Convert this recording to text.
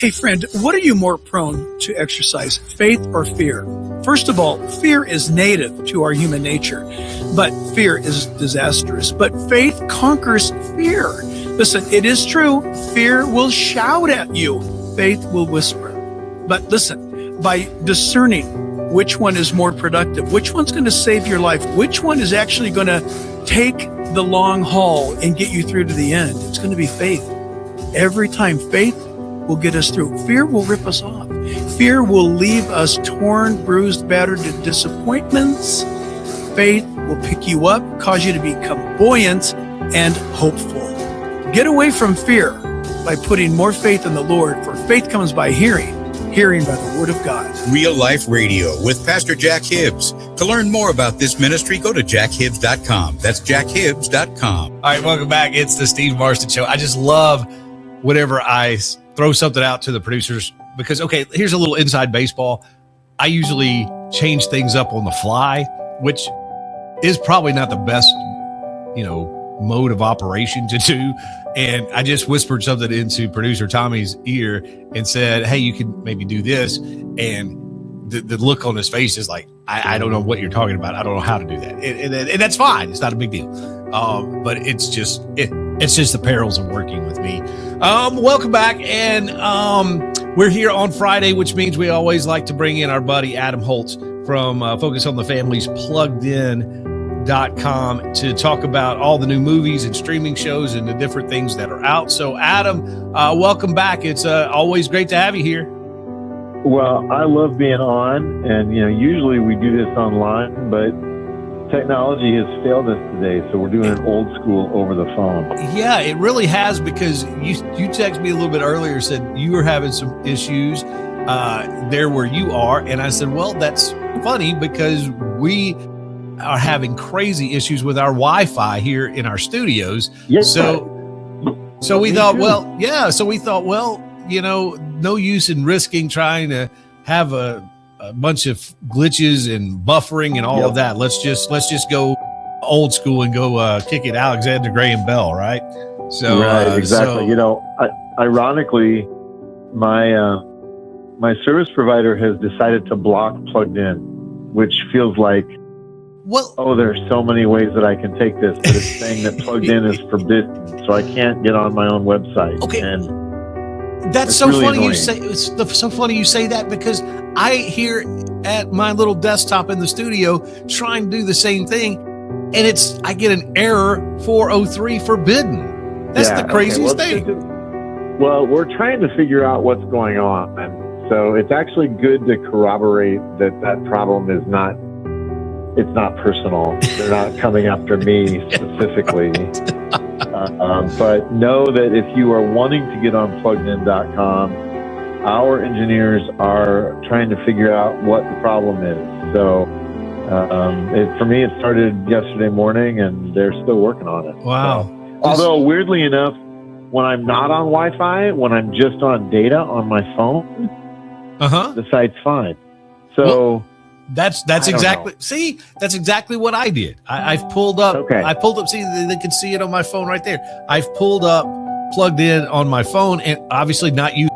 Hey friend, what are you more prone to exercise, faith or fear? First of all, fear is native to our human nature, but fear is disastrous. But faith conquers fear. Listen, it is true, fear will shout at you, faith will whisper. But listen, by discerning which one is more productive, which one's going to save your life, which one is actually going to take the long haul and get you through to the end, it's going to be faith. Every time, faith will get us through. Fear will rip us off. Fear will leave us torn, bruised, battered to disappointments. Faith will pick you up, cause you to become buoyant and hopeful. Get away from fear by putting more faith in the Lord, for faith comes by hearing, hearing by the word of God. Real Life Radio with Pastor Jack Hibbs. To learn more about this ministry, go to jackhibbs.com. That's jackhibbs.com. All right, welcome back. It's the Steve Marston Show. I just love whenever I throw something out to the producers because, okay, here's a little inside baseball. I usually change things up on the fly, which is probably not the best, mode of operation to do. And I just whispered something into producer Tommy's ear and said, hey, you can maybe do this. And the look on his face is like, I don't know what you're talking about. I don't know how to do that. And that's fine. It's not a big deal. But it's just the perils of working with me. Welcome back. And we're here on Friday, which means we always like to bring in our buddy Adam Holtz from Focus on the Family's PluggedIn.com to talk about all the new movies and streaming shows and the different things that are out. So Adam, welcome back. It's always great to have you here. Well, I love being on, and usually we do this online, but technology has failed us today, so we're doing it old school over the phone. Yeah, it really has, because you texted me a little bit earlier, said you were having some issues there where you are, and I said, well, that's funny because we are having crazy issues with our Wi-Fi here in our studios. Yes, so we thought, no use in risking trying to have a bunch of glitches and buffering and all of that. Let's just go old school and go kick it Alexander Graham Bell, right? So right, exactly. Ironically, my service provider has decided to block Plugged In, which feels like, there's so many ways that I can take this, but it's saying that Plugged In is forbidden, so I can't get on my own website. Okay. And that's so really funny annoying. It's so funny you say that, because I here at my little desktop in the studio trying to do the same thing, and I get an error 403 forbidden. That's the craziest thing. Well, we're trying to figure out what's going on, and so it's actually good to corroborate that problem is not. It's not personal. They're not coming after me specifically. But know that if you are wanting to get on PluggedIn.com, our engineers are trying to figure out what the problem is. So for me, it started yesterday morning, and they're still working on it. Wow. So, although, weirdly enough, when I'm not on Wi-Fi, when I'm just on data on my phone, the site's fine. So... That's exactly what I did. I've pulled up. Okay. I pulled up. See, they can see it on my phone right there. I've pulled up Plugged In on my phone, and obviously not using